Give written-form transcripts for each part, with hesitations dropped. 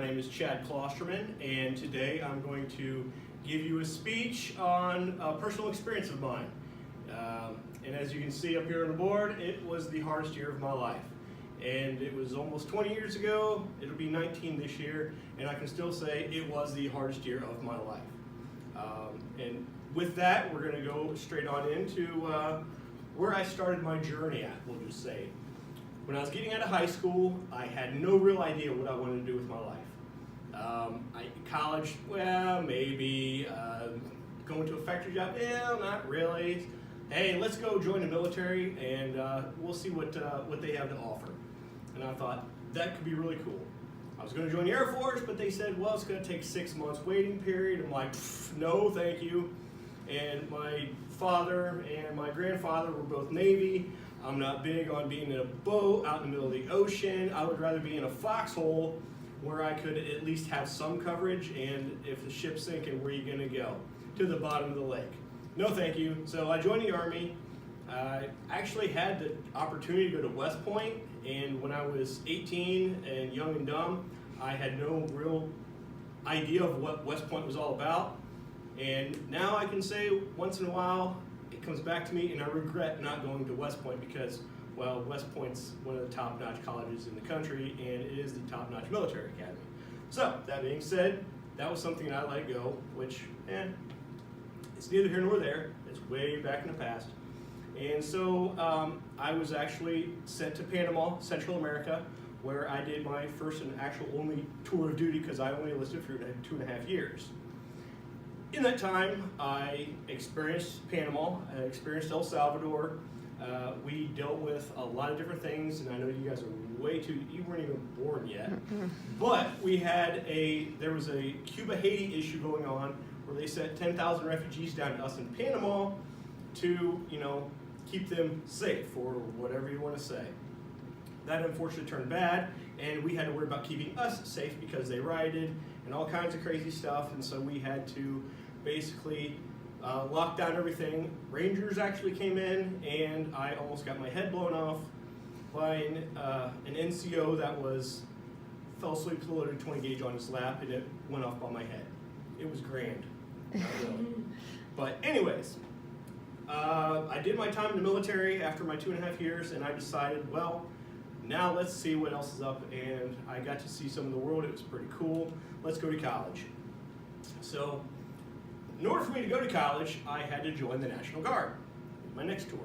My name is Klosterman, and today I'm going to give you a speech on a personal experience of mine. And as you can see up here on the board, it was the hardest year of my life. And it was almost 20 years ago, it'll be 19 this year, and I can still say it was the hardest year of my life. And with that, we're going to go straight on into where I started my journey at, we'll just say. When I was getting out of high school, I had no real idea what I wanted to do with my life. College, well, maybe. Going to a factory job, well, not really. Hey, let's go join the military and we'll see what they have to offer. And I thought, that could be really cool. I was going to join the Air Force, but they said, well, it's going to take 6 months waiting period. I'm like, no, thank you. And my father and my grandfather were both Navy. I'm not big on being in a boat out in the middle of the ocean. I would rather be in a foxhole where I could at least have some coverage, and if the ship's sinking, where are you going to go? To the bottom of the lake. No thank you. So I joined the Army. I actually had the opportunity to go to West Point, and when I was 18 and young and dumb, I had no real idea of what West Point was all about. And now I can say once in a while, it comes back to me, and I regret not going to West Point because, well, West Point's one of the top-notch colleges in the country, and it is the top-notch military academy. So, that being said, that was something I let go, which, it's neither here nor there. It's way back in the past. And so, I was actually sent to Panama, Central America, where I did my first and actual only tour of duty because I only enlisted for 2.5 years. In that time, I experienced Panama, I experienced El Salvador. We dealt with a lot of different things, and I know you guys are you weren't even born yet. But there was a Cuba-Haiti issue going on where they sent 10,000 refugees down to us in Panama to, keep them safe, or whatever you want to say. That unfortunately turned bad, and we had to worry about keeping us safe because they rioted and all kinds of crazy stuff, and so we had to basically lock down everything. Rangers actually came in, and I almost got my head blown off by an NCO that fell asleep with a loaded 20 gauge on his lap, and it went off by my head. It was grand. Not really. But anyways, I did my time in the military after my 2.5 years, and I decided, well, now let's see what else is up, and I got to see some of the world. It was pretty cool. Let's go to college. So, in order for me to go to college, I had to join the National Guard, my next tour.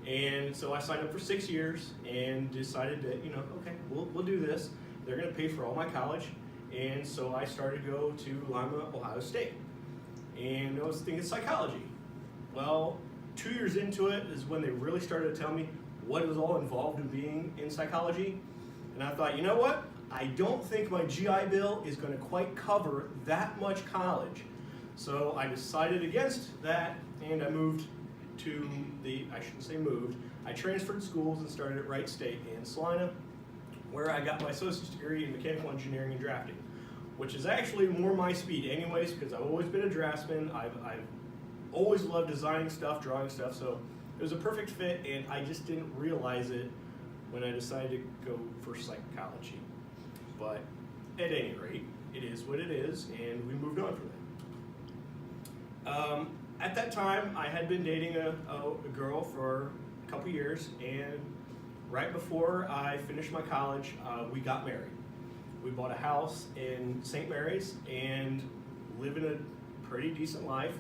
And so I signed up for 6 years and decided that, okay, we'll do this. They're going to pay for all my college. And so I started to go to Lima, Ohio State. And I was thinking psychology. Well, 2 years into it is when they really started to tell me what is all involved in being in psychology. And I thought, you know what? I don't think my GI Bill is going to quite cover that much college. So I decided against that, and I moved to I transferred schools and started at Wright State in Salina, where I got my associate's degree in mechanical engineering and drafting, which is actually more my speed anyways, because I've always been a draftsman. I've always loved designing stuff, drawing stuff, so it was a perfect fit, and I just didn't realize it when I decided to go for psychology. But at any rate, it is what it is, and we moved on from that. At that time, I had been dating a girl for a couple years, and right before I finished my college, we got married. We bought a house in St. Mary's and living a pretty decent life.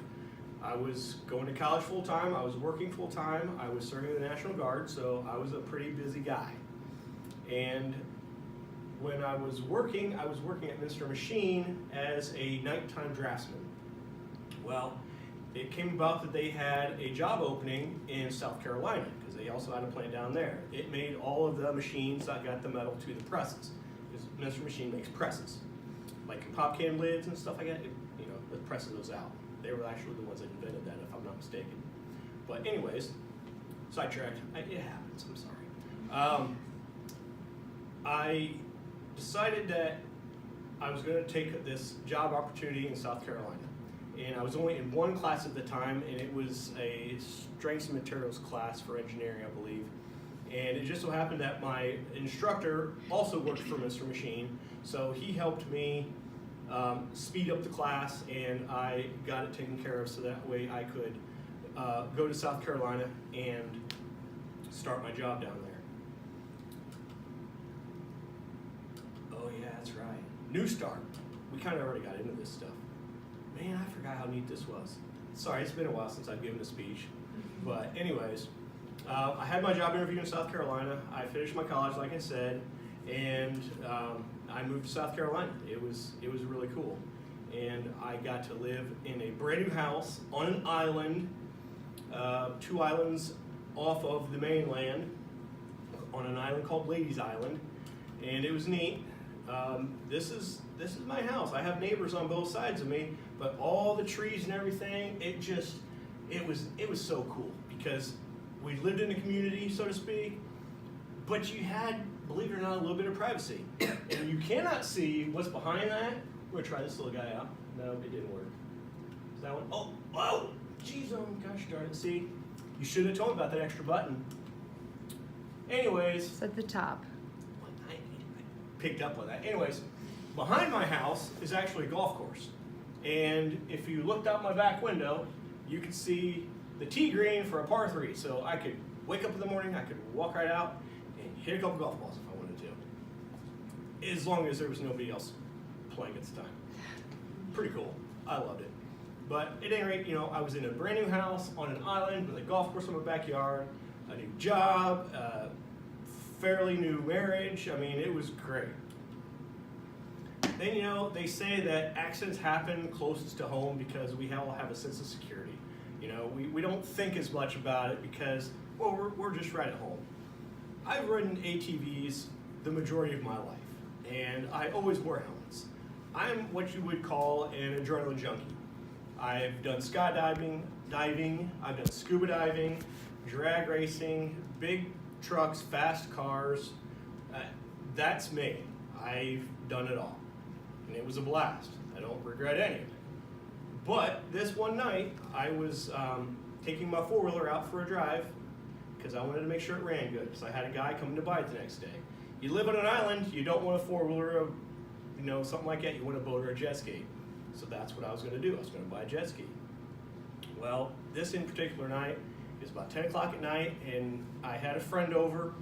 I was going to college full-time, I was working full-time, I was serving in the National Guard, so I was a pretty busy guy. And when I was working at Mr. Machine as a nighttime draftsman. Well, it came about that they had a job opening in South Carolina, because they also had a plant down there. It made all of the machines that got the metal to the presses, because Mr. Machine makes presses. Like pop can lids and stuff like that, it presses those out. They were actually the ones that invented that, if I'm not mistaken. But anyways, sidetracked. It happens, I'm sorry. I decided that I was going to take this job opportunity in South Carolina. And I was only in one class at the time, and it was a strengths and materials class for engineering, I believe. And it just so happened that my instructor also worked for Mr. Machine, so he helped me speed up the class, and I got it taken care of so that way I could go to South Carolina and start my job down there. Oh yeah, that's right. New start. We kind of already got into this stuff. Man, I forgot how neat this was. Sorry, it's been a while since I've given a speech. But anyways, I had my job interview in South Carolina. I finished my college, like I said, and I moved to South Carolina. It was really cool. And I got to live in a brand new house on an island, 2 islands off of the mainland, on an island called Ladies Island, and it was neat. This is my house. I have neighbors on both sides of me, but all the trees and everything, it was so cool because we lived in a community, so to speak, but you had, believe it or not, a little bit of privacy. And you cannot see what's behind that. We're gonna try this little guy out. No, it didn't work. Is that one? Oh, geez, oh gosh darn it. See, you should have told me about that extra button. Anyways. It's at the top. I picked up on that. Anyways, behind my house is actually a golf course. And if you looked out my back window, you could see the tee green for a par 3. So I could wake up in the morning, I could walk right out and hit a couple golf balls if I wanted to. As long as there was nobody else playing at the time. Pretty cool. I loved it. But at any rate, I was in a brand new house on an island with a golf course in my backyard, a new job, fairly new marriage. I mean, it was great. Then, they say that accidents happen closest to home because we all have a sense of security. We don't think as much about it because, well, we're just right at home. I've ridden ATVs the majority of my life, and I always wore helmets. I'm what you would call an adrenaline junkie. I've done skydiving, I've done scuba diving, drag racing, big trucks, fast cars. That's me. I've done it all. And it was a blast. I don't regret any of it. But this one night, I was taking my 4-wheeler out for a drive because I wanted to make sure it ran good because I had a guy coming to buy it the next day. You live on an island, you don't want a 4-wheeler, something like that. You want a boat or a jet ski. So that's what I was going to do. I was going to buy a jet ski. Well, this in particular night, it was about 10 o'clock at night, and I had a friend over,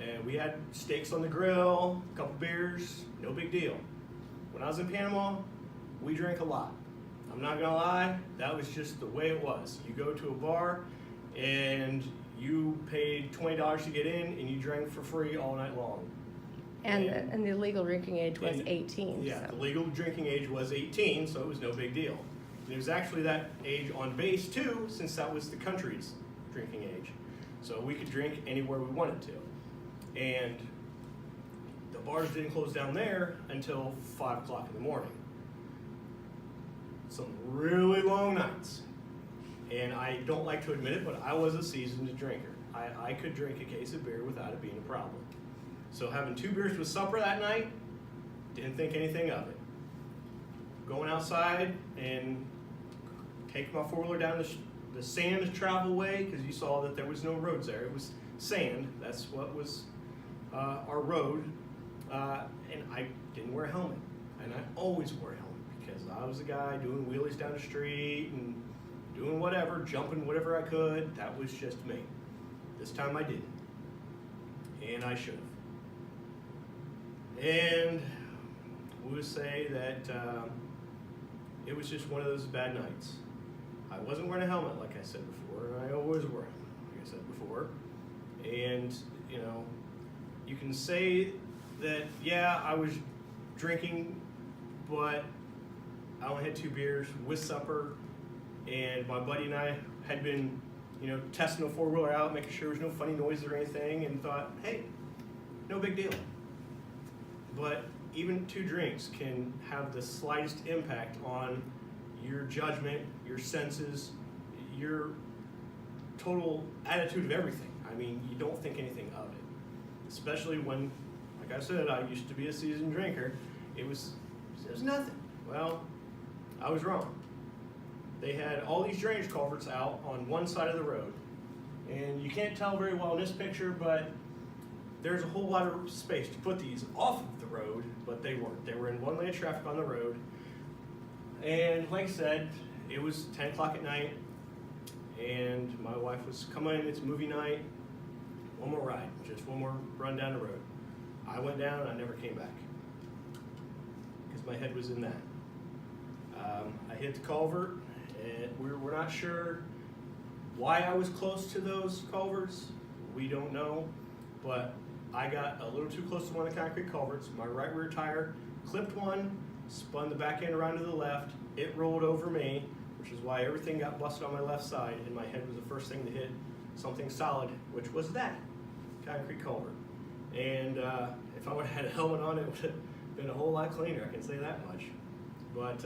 and we had steaks on the grill, a couple beers, no big deal. When I was in Panama, we drank a lot. I'm not going to lie, that was just the way it was. You go to a bar, and you paid $20 to get in, and you drank for free all night long. And the legal drinking age was 18. Yeah, so. The legal drinking age was 18, so it was no big deal. And it was actually that age on base too, since that was the country's drinking age. So we could drink anywhere we wanted to. And the bars didn't close down there until 5 o'clock in the morning. Some really long nights. And I don't like to admit it, but I was a seasoned drinker. I could drink a case of beer without it being a problem. So having 2 beers with supper that night, didn't think anything of it. Going outside and taking my 4-wheeler down the sand travel way, because you saw that there was no roads there. It was sand. That's what was our road. And I didn't wear a helmet. And I always wore a helmet because I was the guy doing wheelies down the street and doing whatever, jumping whatever I could. That was just me. This time I didn't. And I should have. And we would say that it was just one of those bad nights. I wasn't wearing a helmet, like I said before, and I always wear a helmet, like I said before. And, you can say that, yeah, I was drinking, but I only had 2 beers with supper, and my buddy and I had been, testing the 4-wheeler out, making sure there was no funny noises or anything, and thought, hey, no big deal. But even 2 drinks can have the slightest impact on your judgment, your senses, your total attitude of everything. I mean, you don't think anything of it. Especially when, like I said, I used to be a seasoned drinker. It was nothing. Well, I was wrong. They had all these drainage culverts out on one side of the road. And you can't tell very well in this picture, but there's a whole lot of space to put these off of the road, but they weren't. They were in one lane of traffic on the road. And like I said, it was 10 o'clock at night, and my wife was coming in, it's movie night, one more ride, just one more run down the road. I went down and I never came back, because my head was in that. I hit the culvert, and we're not sure why I was close to those culverts. We don't know, but I got a little too close to one of the concrete culverts. My right rear tire clipped one, spun the back end around to the left. It rolled over me, which is why everything got busted on my left side, and my head was the first thing to hit something solid, which was that concrete culvert. And if I would have had a helmet on, it would have been a whole lot cleaner, I can say that much. But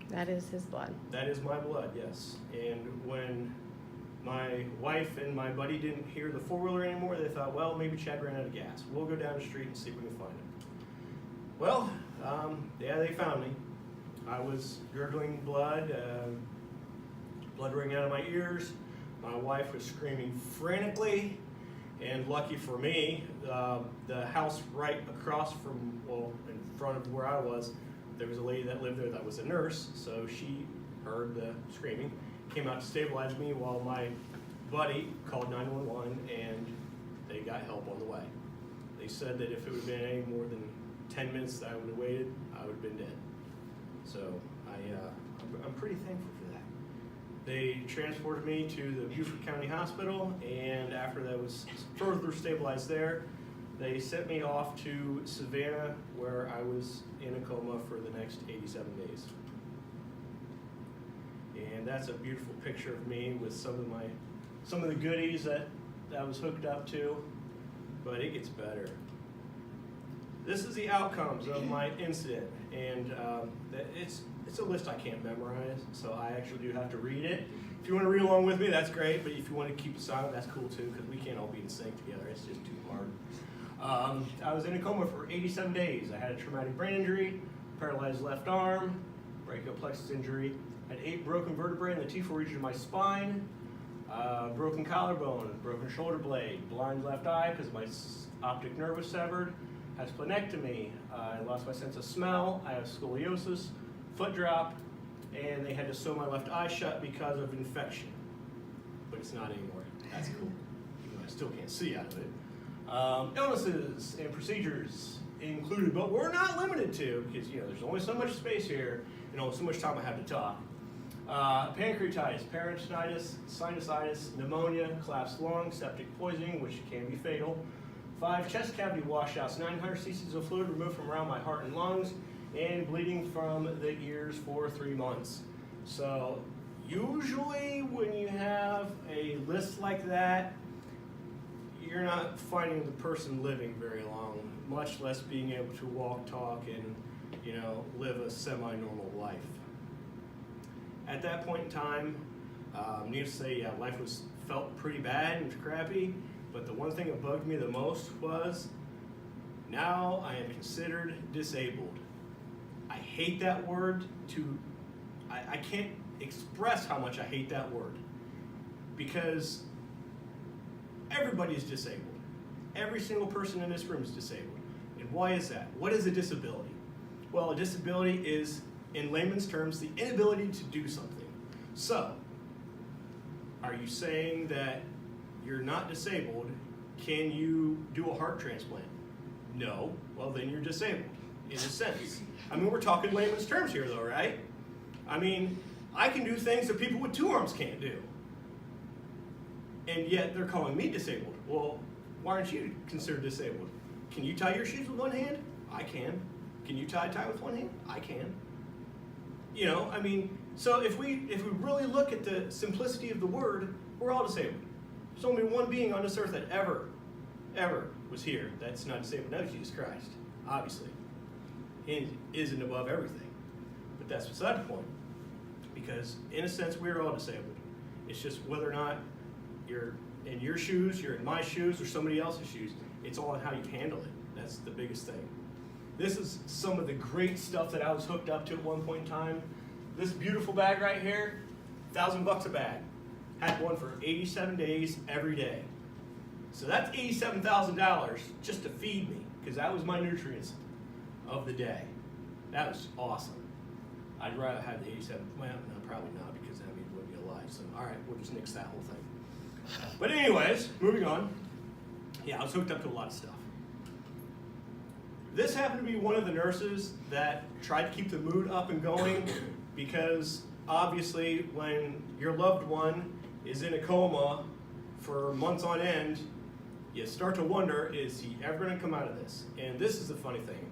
That is his blood. that is my blood, yes. And when my wife and my buddy didn't hear the four-wheeler anymore, they thought, well, maybe Chad ran out of gas. We'll go down the street and see if we can find him. Well, yeah, they found me. I was gurgling blood, blood running out of my ears. My wife was screaming frantically, and lucky for me, the house right across from, well, in front of where I was, there was a lady that lived there that was a nurse, so she heard the screaming, came out to stabilize me while my buddy called 911, and they got help on the way. They said that if it would have been any more than 10 minutes that I would have waited, I would have been dead. So I'm pretty thankful for that. They transported me to the Beaufort County Hospital, and after that was further stabilized there, they sent me off to Savannah, where I was in a coma for the next 87 days. And that's a beautiful picture of me with some of the goodies that I was hooked up to, but it gets better. This is the outcomes of my incident, and it's a list I can't memorize, so I actually do have to read it. If you want to read along with me, that's great, but if you want to keep it silent, that's cool too, because we can't all be in sync together. It's just too hard. I was in a coma for 87 days. I had a traumatic brain injury, paralyzed left arm, brachial plexus injury, had 8 broken vertebrae in the T4 region of my spine, broken collarbone, broken shoulder blade, blind left eye because my optic nerve was severed, had splenectomy, I lost my sense of smell, I have scoliosis, foot drop, and they had to sew my left eye shut because of infection. But it's not anymore. That's cool. Even though I still can't see out of it. Illnesses and procedures included, but we're not limited to, because there's only so much space here and only so much time I have to talk. Pancreatitis, peritonitis, sinusitis, pneumonia, collapsed lung, septic poisoning, which can be fatal. 5 chest cavity washouts, 900 cc's of fluid removed from around my heart and lungs, and bleeding from the ears for 3 months. So usually when you have a list like that, you're not finding the person living very long, much less being able to walk, talk, and live a semi-normal life. At that point in time, needless to say, yeah, life felt pretty bad and crappy, but the one thing that bugged me the most was, now I am considered disabled. I hate that word I can't express how much I hate that word, because everybody is disabled. Every single person in this room is disabled. And why is that? What is a disability? Well, a disability is, in layman's terms, the inability to do something. So, are you saying that you're not disabled? Can you do a heart transplant? No. Well, then you're disabled, in a sense. I mean, we're talking layman's terms here, though, right? I mean, I can do things that people with 2 arms can't do. And yet they're calling me disabled. Well, why aren't you considered disabled? Can you tie your shoes with one hand? I can. Can you tie a tie with one hand? I can. I mean, so if we really look at the simplicity of the word, we're all disabled. There's only one being on this earth that ever was here that's not disabled. That was Jesus Christ, obviously. He isn't above everything. But that's beside the point. Because in a sense, we're all disabled. It's just whether or not you're in your shoes, you're in my shoes, or somebody else's shoes. It's all on how you handle it. That's the biggest thing. This is some of the great stuff that I was hooked up to at one point in time. This beautiful bag right here, $1,000 a bag. Had one for 87 days every day. So that's $87,000 just to feed me, because that was my nutrients of the day. That was awesome. I'd rather have the 87, well, no, probably not, because that means we wouldn't be alive. So, all right, we'll just nix that whole thing. But anyways, moving on. Yeah, I was hooked up to a lot of stuff. This happened to be one of the nurses that tried to keep the mood up and going, because obviously when your loved one is in a coma for months on end, you start to wonder, is he ever going to come out of this? And this is the funny thing.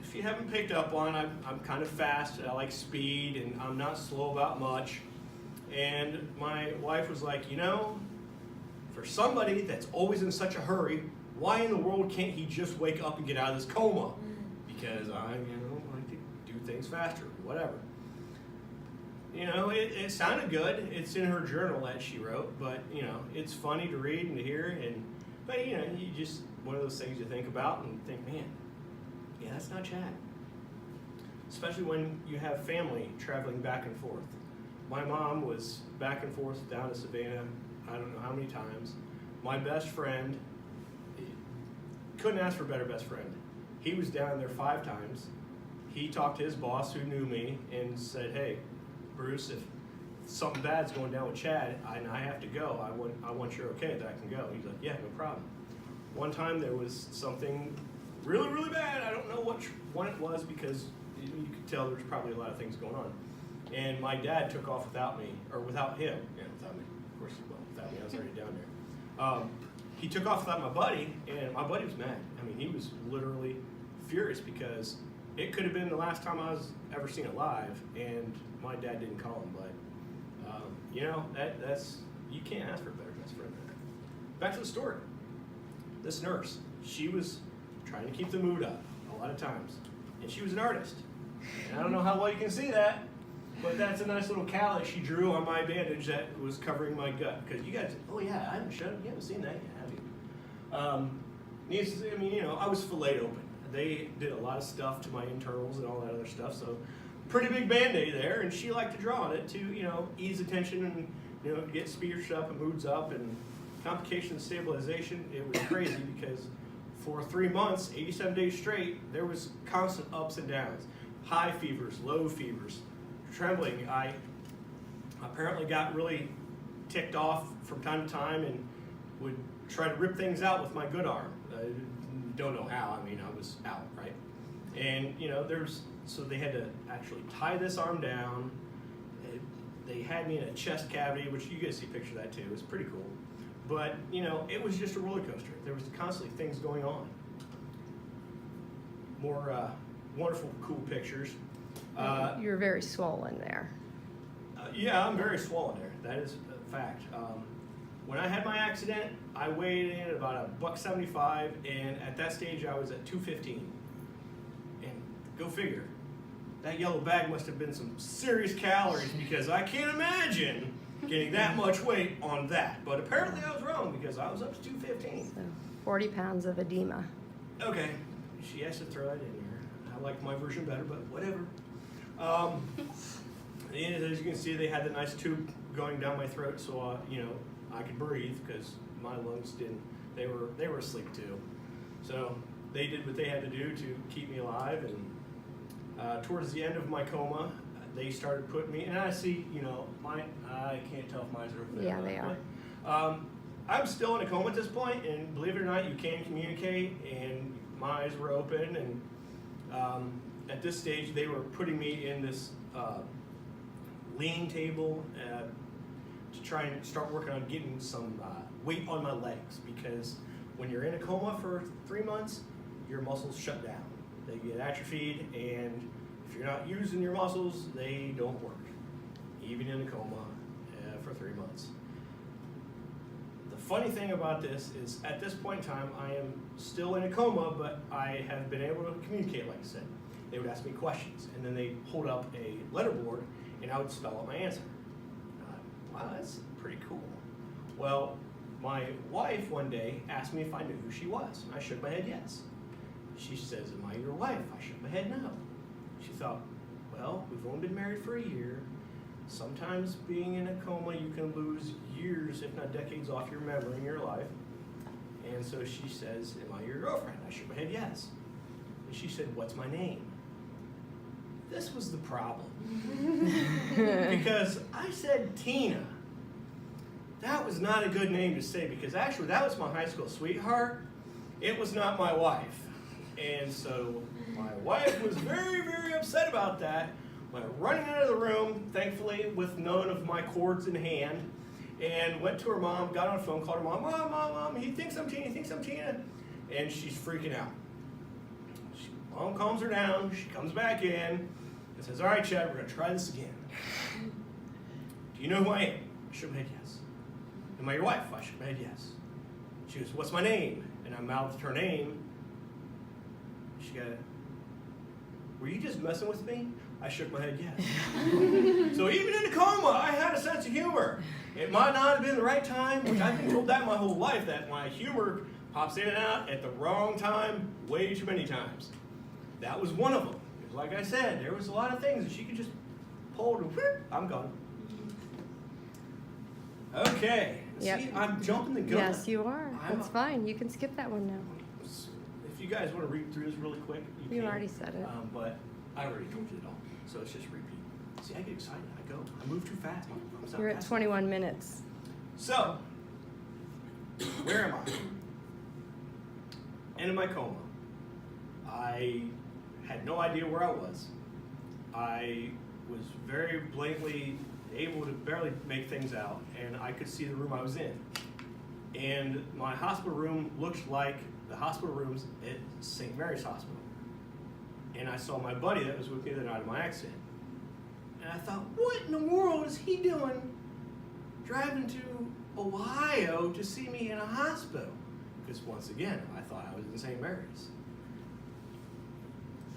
If you haven't picked up on, I'm kind of fast. I like speed, and I'm not slow about much. And my wife was like, you know, for somebody that's always in such a hurry, why in the world can't he just wake up and get out of this coma? Because I, like to do things faster, whatever. You know, it sounded good. It's in her journal that she wrote, but you know, it's funny to read and to hear. But you know, you just one of those things you think about and think, man, yeah, that's not Chad. Especially when you have family traveling back and forth. My mom was back and forth down to Savannah, I don't know how many times. My best friend, couldn't ask for a better best friend. He was down there 5 times. He talked to his boss, who knew me, and said, hey, Bruce, if something bad's going down with Chad and I have to go, I want you're okay that I can go. He's like, yeah, no problem. One time there was something really, really bad. I don't know which one it was, because you could tell there was probably a lot of things going on. And my dad took off without me, or without him. Yeah, without me. Of course he will. Without me, I was already down there. He took off without my buddy, and my buddy was mad. I mean, he was literally furious, because it could have been the last time I was ever seen alive, and my dad didn't call him. But you know, that's you can't ask for a better best friend there. Back to the story. This nurse, she was trying to keep the mood up a lot of times, and she was an artist. And I don't know how well you can see that, but that's a nice little cow that she drew on my bandage that was covering my gut. Because you guys, oh yeah, I haven't shown, you haven't seen that yet, have you? Needless to say, I mean, you know, I was filleted open. They did a lot of stuff to my internals and all that other stuff, so pretty big Band-Aid there, and she liked to draw on it to, you know, ease the tension and, you know, get spirits up and moods up and complication stabilization. It was crazy, because for 3 months, 87 days straight, there was constant ups and downs. High fevers, low fevers, trembling. I apparently got really ticked off from time to time and would try to rip things out with my good arm. Don't know how, I mean, I was out, right? And, you know, so they had to actually tie this arm down. They had me in a chest cavity, which you guys see a picture of that too. It was pretty cool. But, you know, it was just a roller coaster. There was constantly things going on. More wonderful, cool pictures. You were very swollen there. Yeah, I'm very swollen there. That is a fact. When I had my accident, I weighed in at about $175, and at that stage I was at 215. And go figure, that yellow bag must have been some serious calories, because I can't imagine getting that much weight on that. But apparently I was wrong, because I was up to 215. So 40 pounds of edema. Okay, she has to throw that in there. I like my version better, but whatever. And as you can see, they had the nice tube going down my throat, so you know, I could breathe, because my lungs didn't. They were asleep too. So they did what they had to do to keep me alive. And towards the end of my coma, they started putting me. And I see, you know, I can't tell if my eyes are open. Yeah, they are. But, I'm still in a coma at this point, and believe it or not, you can communicate. And my eyes were open, and at this stage, they were putting me in this lean table to try and start working on getting some weight on my legs, because when you're in a coma for 3 months, your muscles shut down. They get atrophied, and if you're not using your muscles, they don't work, even in a coma for 3 months. The funny thing about this is, at this point in time, I am still in a coma, but I have been able to communicate, like I said. They would ask me questions, and then they'd hold up a letterboard, and I would spell out my answer. Wow, that's pretty cool. Well, my wife one day asked me if I knew who she was. I shook my head yes. She says, am I your wife? I shook my head no. She thought, well, we've only been married for a year. sometimes being in a coma, you can lose years, if not decades, off your memory in your life. And so she says, am I your girlfriend? I shook my head, yes. And she said, what's my name? This was the problem. Because I said Tina. That was not a good name to say, because actually that was my high school sweetheart. It was not my wife. And so my wife was very, very upset about that. Went running out of the room, thankfully with none of my cords in hand, and went to her mom, got on the phone, called her mom, Mom, he thinks I'm Tina, and she's freaking out. Mom calms her down, she comes back in, and says, all right, Chad, we're gonna try this again. Do you know who I am? I shook my head, yes. Am I your wife? I shook my head, yes. She goes, what's my name? And I mouthed her name. She goes, were you just messing with me? I shook my head, yes. So even in a coma, I had a sense of humor. It might not have been the right time, which I've been told that my whole life, that my humor pops in and out at the wrong time way too many times. That was one of them. Because like I said, there was a lot of things that she could just pull to, whoop, I'm gone. Okay. Yep. See, I'm jumping the gun. Yes, you are. That's fine. You can skip that one now. If you guys want to read through this really quick, you can. You already said it. But I already told you it all. So it's just repeat. See, I get excited. I go. I move too fast. You're at 21 minutes. So, where am I? In my coma. I had no idea where I was. I was very blankly able to barely make things out, and I could see the room I was in. And my hospital room looked like the hospital rooms at St. Mary's Hospital. And I saw my buddy that was with me the night of my accident. And I thought, what in the world is he doing driving to Ohio to see me in a hospital? Because once again, I thought I was in St. Mary's.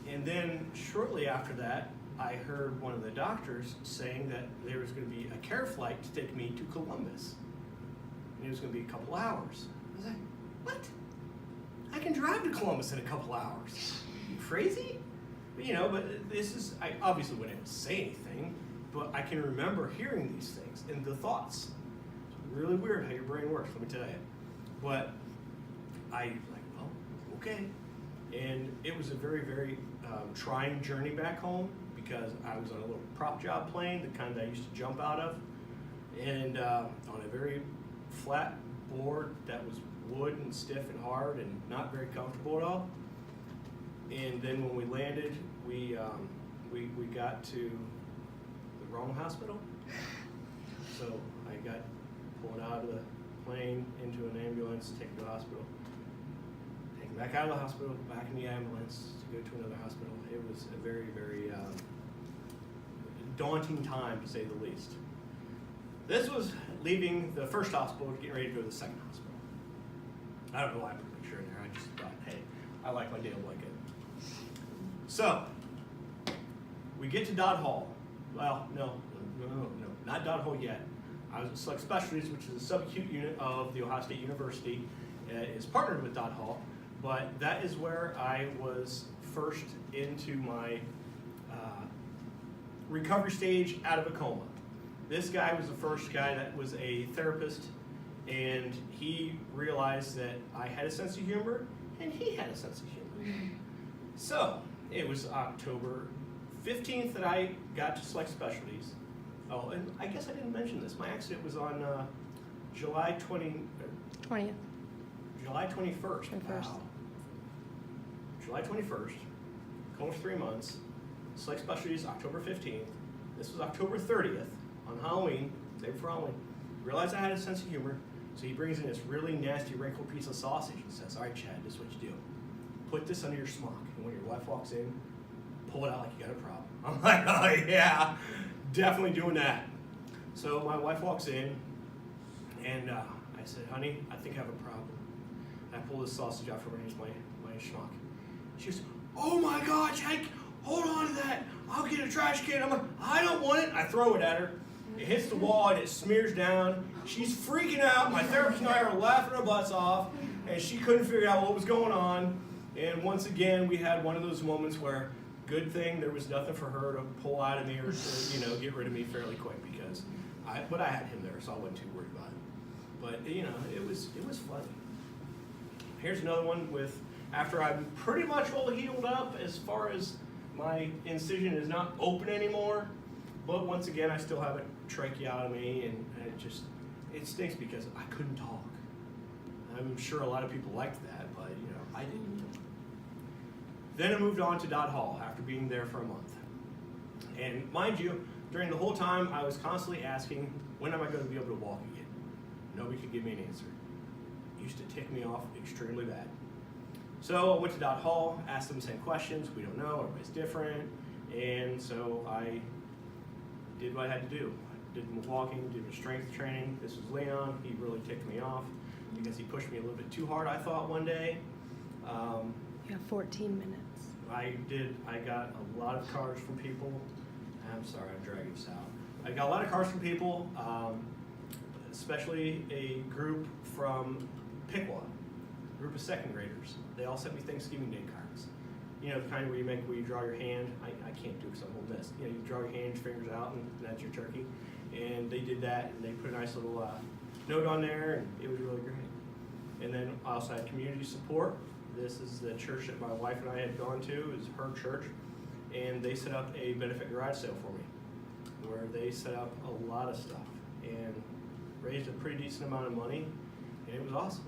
And then shortly after that, I heard one of the doctors saying that there was going to be a care flight to take me to Columbus. And it was going to be a couple hours. I was like, what? I can drive to Columbus in a couple hours. You crazy? But this is, I obviously wouldn't say anything, but I can remember hearing these things and the thoughts. It's really weird how your brain works, let me tell you. But well, okay. And it was a very, very trying journey back home, because I was on a little prop job plane, the kind that I used to jump out of, and on a very flat board that was wood and stiff and hard and not very comfortable at all. And then when we landed, we got to the wrong hospital. So I got pulled out of the plane into an ambulance, taken to the hospital, taken back out of the hospital, back in the ambulance to go to another hospital. It was a very, very daunting time, to say the least. This was leaving the first hospital, getting ready to go to the second hospital. I don't know why I put a picture in there. I just thought, hey, I like my damn blanket. So, we get to Dodd Hall. Well, no, not Dodd Hall yet. I was at Select Specialties, which is a subacute unit of the Ohio State University. Is partnered with Dodd Hall, but that is where I was first into my recovery stage out of a coma. This guy was the first guy that was a therapist, and he realized that I had a sense of humor, and he had a sense of humor. So, it was October 15th that I got to Select Specialties. Oh, and I guess I didn't mention this. My accident was on July 20th. July 21st. 21st. Wow. July 21st. Almost 3 months. Select Specialties, October 15th. This was October 30th on Halloween, day before Halloween. Realized I had a sense of humor, so he brings in this really nasty wrinkled piece of sausage and says, all right, Chad, this is what you do. Put this under your smock, and when your wife walks in, pull it out like you got a problem. I'm like, oh yeah, definitely doing that. So my wife walks in, and I said, honey, I think I have a problem. And I pull this sausage out from underneath my schmuck. She goes, oh my God, Chad, hold on to that. I'll get a trash can. I'm like, I don't want it. I throw it at her. It hits the wall and it smears down. She's freaking out. My therapist and I are laughing our butts off, and she couldn't figure out what was going on. And once again, we had one of those moments where Good thing there was nothing for her to pull out of me or to, get rid of me fairly quick because I had him there, so I wasn't too worried about it. But it was funny. Here's another one with after I'm pretty much all healed up as far as my incision is not open anymore, but once again I still have a tracheotomy and it stinks because I couldn't talk. I'm sure a lot of people liked that, but I didn't. Then I moved on to Dodd Hall after being there for a month. And mind you, during the whole time I was constantly asking, when am I going to be able to walk again? Nobody could give me an answer. It used to tick me off extremely bad. So I went to Dodd Hall, asked them the same questions. We don't know, everybody's different. And so I did what I had to do. I did my walking, did my strength training. This was Leon. He really ticked me off because he pushed me a little bit too hard, I thought, one day. You have 14 minutes. I got a lot of cards from people. I'm sorry, I'm dragging this out. I got a lot of cards from people, especially a group from Piqua, a group of second graders. They all sent me Thanksgiving Day cards. The kind where you draw your hand. I can't do it because I'm holding this. You draw your hand, your fingers out, and that's your turkey. And they did that, and they put a nice little note on there, and it was really great. And then I also had community support. This is the church that my wife and I had gone to, is her church, and they set up a benefit garage sale for me, where they set up a lot of stuff and raised a pretty decent amount of money, and it was awesome.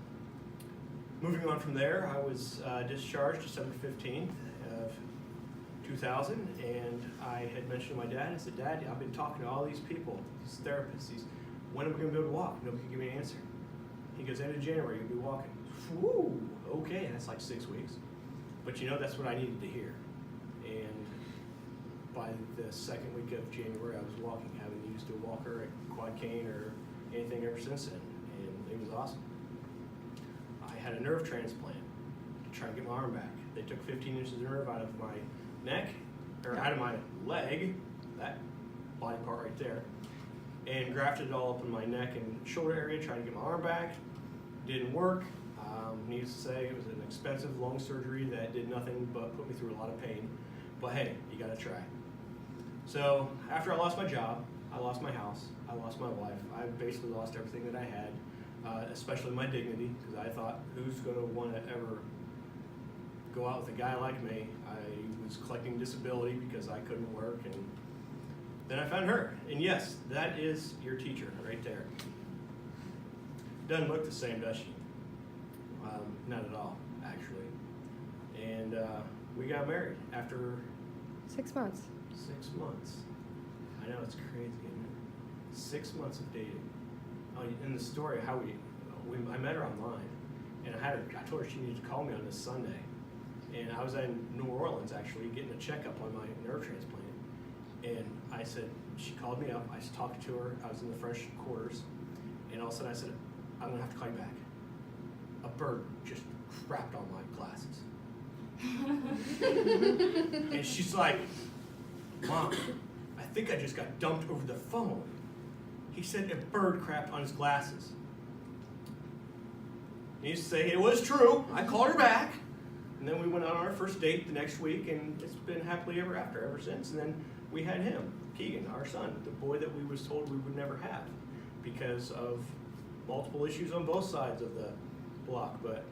Moving on from there, I was discharged December 15th of 2000, and I had mentioned to my dad, I said, Dad, I've been talking to all these people, these therapists, when am I going to be able to walk? Nobody can give me an answer. He goes, end of January, you'll be walking. Woo, okay, that's like 6 weeks. But that's what I needed to hear. And by the second week of January, I was walking, haven't used a walker, a quad cane, or anything ever since then. And it was awesome. I had a nerve transplant to try to get my arm back. They took 15 inches of nerve out of my neck, or out of my leg, that body part right there, and grafted it all up in my neck and shoulder area, trying to get my arm back. Didn't work. Needless to say, it was an expensive lung surgery that did nothing but put me through a lot of pain. But hey, you gotta try. So after I lost my job, I lost my house, I lost my wife, I basically lost everything that I had, especially my dignity, because I thought, who's gonna want to ever go out with a guy like me? I was collecting disability because I couldn't work, and then I found her. And yes, that is your teacher right there. Doesn't look the same, does she? Not at all, actually. And we got married after 6 months. 6 months. I know, it's crazy, isn't it? 6 months of dating. Oh, in the story, how I met her online, and I told her she needed to call me on this Sunday. And I was in New Orleans, actually, getting a checkup on my nerve transplant. And I said, she called me up, I was talking to her, I was in the French quarters, and all of a sudden I said, I'm gonna have to call you back. A bird just crapped on my glasses. And she's like, Mom, I think I just got dumped over the phone. He said a bird crapped on his glasses. Needless to say, it was true. I called her back, and then we went on our first date the next week, and it's been happily ever after ever since. And then we had him, Keegan, our son, the boy that we was told we would never have because of multiple issues on both sides of the block. But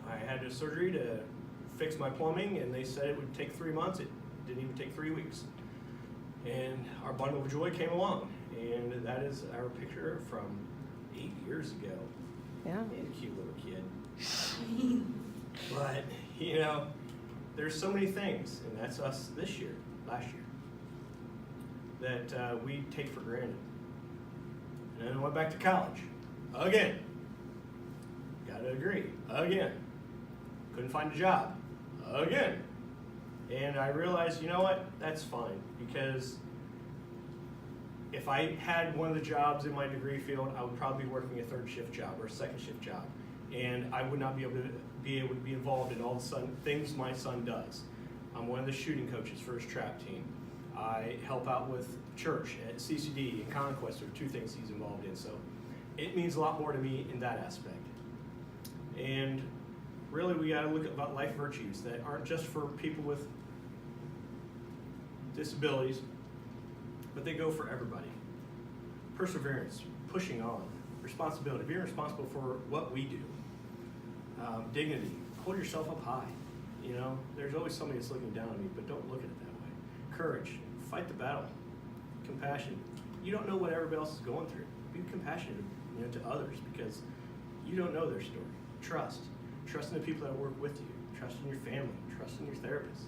I had a surgery to fix my plumbing, and they said it would take 3 months. It didn't even take 3 weeks. And our bundle of joy came along, and that is our picture from 8 years ago. Yeah. And a cute little kid. But, there's so many things, and that's us last year, that we take for granted. And then I went back to college. Again. Gotta agree. Again. Couldn't find a job. Again. And I realized, you know what? That's fine. Because if I had one of the jobs in my degree field, I would probably be working a third shift job or a second shift job. And I would not be able to be involved in all the things my son does. I'm one of the shooting coaches for his trap team. I help out with church at CCD and Conquest are two things he's involved in. So it means a lot more to me in that aspect. And really, we got to look at about life virtues that aren't just for people with disabilities, but they go for everybody. Perseverance, pushing on, responsibility, being responsible for what we do. Dignity, hold yourself up high. You know, there's always somebody that's looking down on me, but don't look at it that way. Courage, fight the battle. Compassion, you don't know what everybody else is going through. Be compassionate, you know, to others because you don't know their story. Trust in the people that work with you. Trust in your family. Trust in your therapist.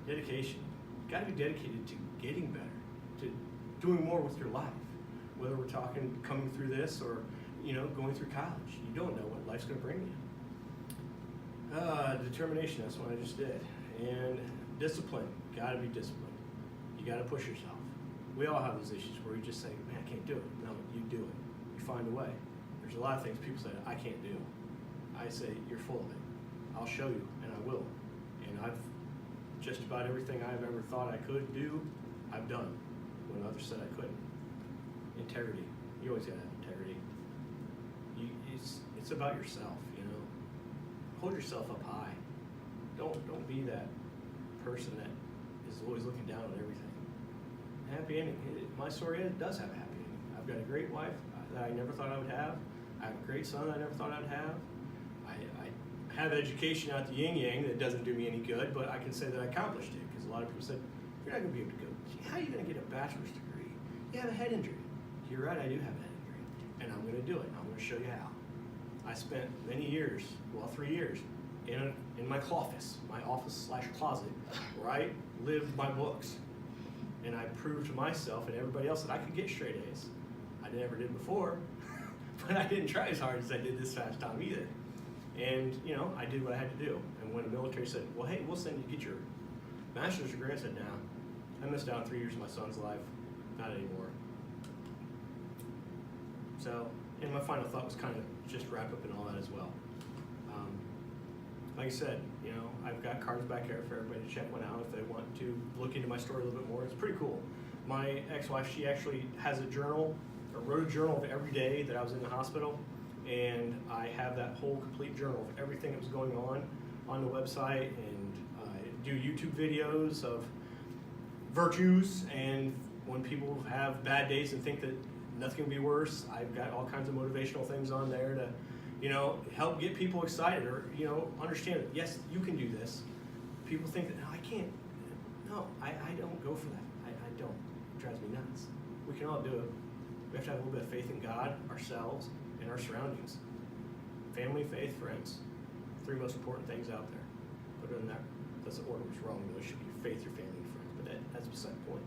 Dedication, you got to be dedicated to getting better, to doing more with your life. Whether we're talking coming through this or, you know, going through college, you don't know what life's going to bring you. Determination, that's what I just did. And discipline, got to be disciplined. You got to push yourself. We all have those issues where you just say, man, I can't do it. No, you do it. You find a way. There's a lot of things people say, I can't do. I say, you're full of it. I'll show you, and I will. And I've just about everything I've ever thought I could do, I've done when others said I couldn't. Integrity. You always got to have integrity. It's about yourself, you know. Hold yourself up high. Don't be that person that is always looking down on everything. Happy ending. My story does have a happy ending. I've got a great wife that I never thought I would have. I have a great son I never thought I'd have. I have education out the yin-yang that doesn't do me any good, but I can say that I accomplished it because a lot of people said, you're not going to be able to go. How are you going to get a bachelor's degree? You have a head injury. You're right, I do have a head injury. And I'm going to do it. I'm going to show you how. I spent many years, 3 years, in my office / closet, where I lived my books. And I proved to myself and everybody else that I could get straight A's. I never did before, but I didn't try as hard as I did this past time either. And, you know, I did what I had to do. And when the military said, well, hey, we'll send you to get your master's degree, I said, no. I missed out on 3 years of my son's life. Not anymore. So, and my final thought was kind of just wrap up in all that as well. Like I said, you know, I've got cards back here for everybody to check one out if they want to look into my story a little bit more. It's pretty cool. My ex-wife, she actually has a journal, or wrote a journal of every day that I was in the hospital, and I have that whole complete journal of everything that was going on the website, and I do YouTube videos of virtues, and when people have bad days and think that nothing can be worse, I've got all kinds of motivational things on there to, you know, help get people excited or, you know, understand that, yes, you can do this. People think that, no, I can't. No, I don't go for that. I don't. It drives me nuts. We can all do it. We have to have a little bit of faith in God, ourselves, and our surroundings. Family, faith, friends. 3 most important things out there. But other than that, that's the order was wrong. It should be your faith, your family, and friends. But that's beside the point.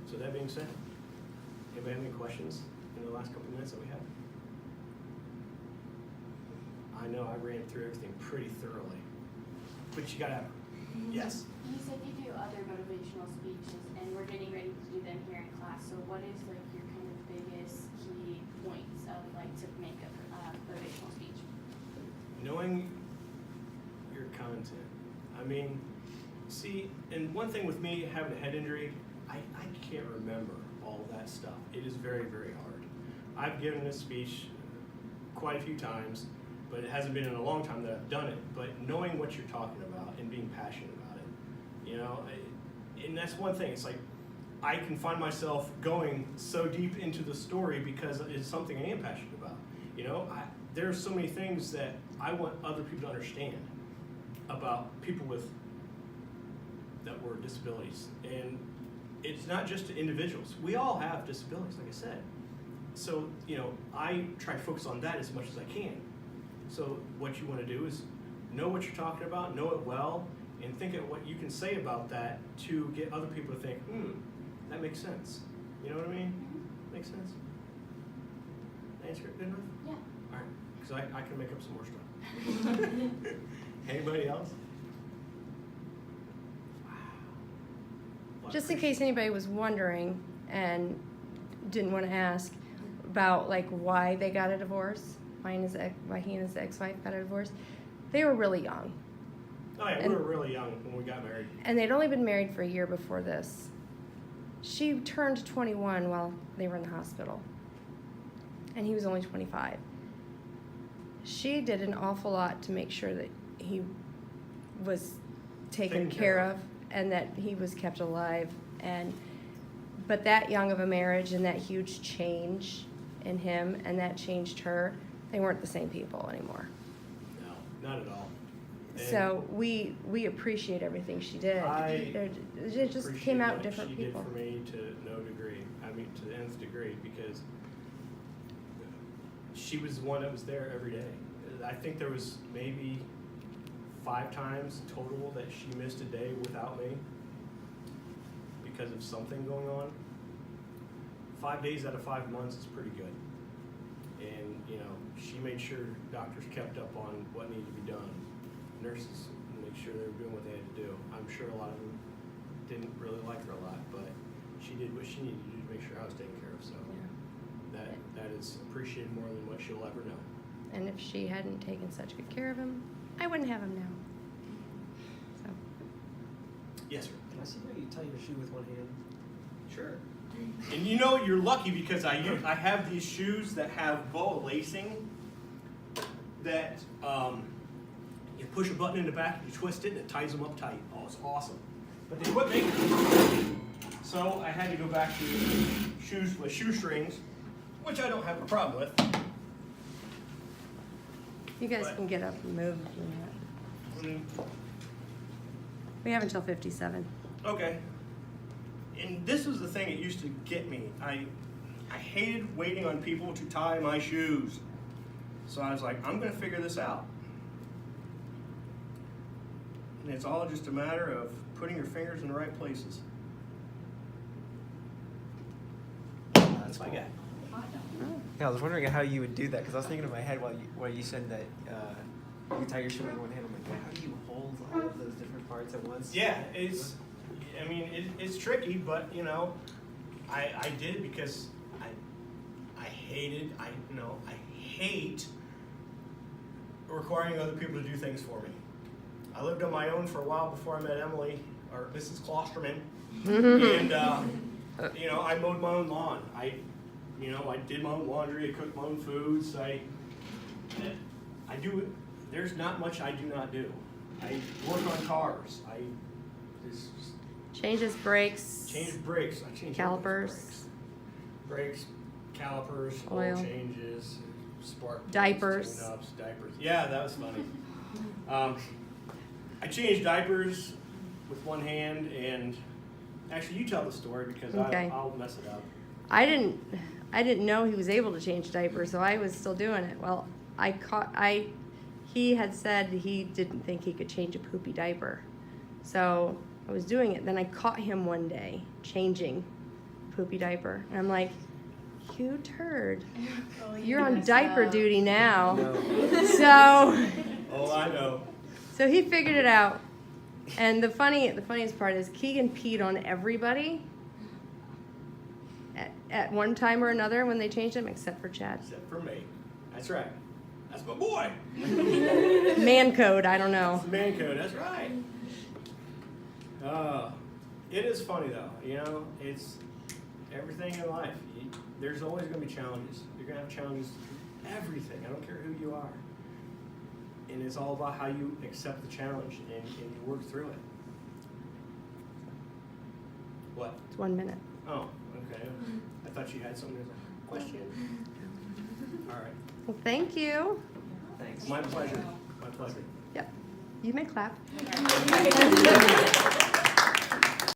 So that being said, anybody have any questions in the last couple minutes that we have? I know I ran through everything pretty thoroughly, but you gotta have, yes? You said you do other motivational speeches, and we're getting ready to do them here in class, so what is like your kind of biggest key points of like to make a motivational speech? Knowing your content. I mean, see, and one thing with me having a head injury, I can't remember all that stuff. It is very, very hard. I've given this speech quite a few times, but it hasn't been in a long time that I've done it. But knowing what you're talking about and being passionate about it, you know, and that's one thing. It's like I can find myself going so deep into the story because it's something I am passionate about. You know, there's so many things that I want other people to understand about people that were disabilities, and it's not just to individuals. We all have disabilities, like I said. So, you know, I try to focus on that as much as I can. So what you want to do is know what you're talking about, know it well, and think of what you can say about that to get other people to think, that makes sense. You know what I mean? Mm-hmm. Makes sense? Answer it good enough? Yeah. All right, because I can make up some more stuff. Anybody else? Wow. Just in case anybody was wondering and didn't want to ask about like why they got a divorce, why he and his ex-wife got a divorce, they were really young. Oh yeah, we were really young when we got married. And they'd only been married for a year before this. She turned 21 while they were in the hospital, and he was only 25. She did an awful lot to make sure that he was taken care of and that he was kept alive. But that young of a marriage and that huge change in him and that changed her, they weren't the same people anymore. No, not at all. And So we appreciate everything she did. It just came out different people. She did for me to no degree. I mean, to the nth degree, because she was the one that was there every day. I think there was maybe 5 times total that she missed a day without me because of something going on. 5 days out of 5 months is pretty good. And, you know, she made sure doctors kept up on what needed to be done. Nurses make sure they were doing what they had to do. I'm sure a lot of them didn't really like her a lot, but she did what she needed to do to make sure I was taken care of. So that is appreciated more than what she'll ever know. And if she hadn't taken such good care of him, I wouldn't have him now. So. Yes, sir. Can I see how you tie your shoe with one hand? Sure. And you know you're lucky because I have these shoes that have boa lacing that you push a button in the back, you twist it, and it ties them up tight. Oh, it's awesome. But they quit making them. So I had to go back to shoes with shoestrings, which I don't have a problem with. You guys But- can get up and move if you want. We have until 57. Okay. And this was the thing that used to get me. I hated waiting on people to tie my shoes. So I was like, I'm going to figure this out. And it's all just a matter of putting your fingers in the right places. That's my guy. Yeah, I was wondering how you would do that because I was thinking in my head while you said that you tie your shoe with one hand. I'm like, how do you hold all of those different parts at once? Yeah, it's tricky, but you know, I did it because I hate requiring other people to do things for me. I lived on my own for a while before I met Emily, or Mrs. Klosterman, and you know, I mowed my own lawn. I did my own laundry. I cooked my own foods. I do it. There's not much I do not do. I work on cars. Changes brakes. Change brakes. I change Calipers. Brakes, calipers, Oil. oil changes, spark plugs, Diapers. tune-ups, diapers. Yeah, that was funny. I changed diapers with one hand, and actually, you tell the story because Okay. I'll mess it up. I didn't know he was able to change diapers, so I was still doing it. Well, he had said he didn't think he could change a poopy diaper. So I was doing it. Then I caught him one day changing a poopy diaper. And I'm like, you turd. You're on diaper duty now. No. So Oh, I know. so he figured it out. And the funniest part is Keegan peed on everybody at one time or another when they changed him, except for Chad. Except for me. That's right. That's my boy. Man code, I don't know. That's the man code. That's right. It is funny though. You know, it's everything in life. There's always going to be challenges. You're going to have challenges through everything. I don't care who you are. And it's all about how you accept the challenge and you work through it. What? It's 1 minute. Oh, okay. I thought you had something as a question. All right. Well, thank you. Thanks. My pleasure. My pleasure. Yep. You may clap.